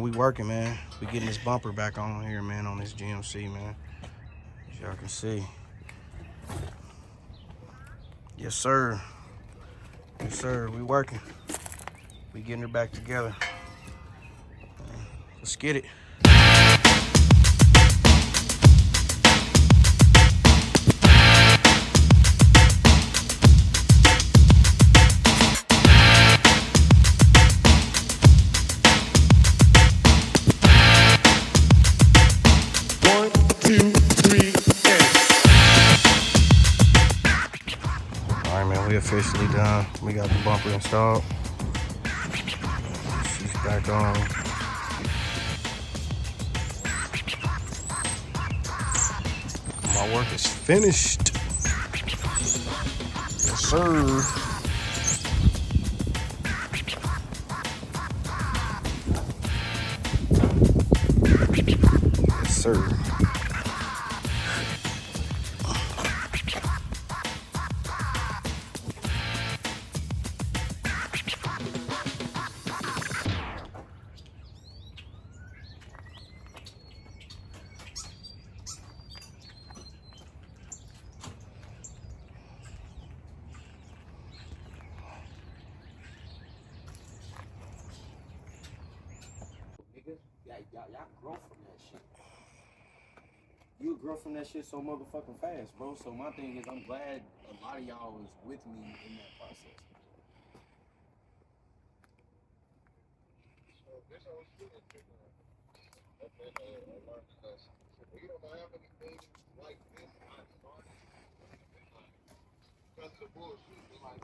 we working, man. We getting this bumper back on here, man, on this GMC, man. As y'all can see. Yes, sir. Yes, sir. We working. We getting her back together. Let's get it. We officially done. We got the bumper installed. She's back on. My work is finished. Yes, sir. Yes, sir. Y'all grow from that shit. You grow from that shit so motherfucking fast, bro. So my thing is, I'm glad a lot of y'all was with me in that process. So this whole student thing, you don't know how many things like this I started because of the bullshit. Like,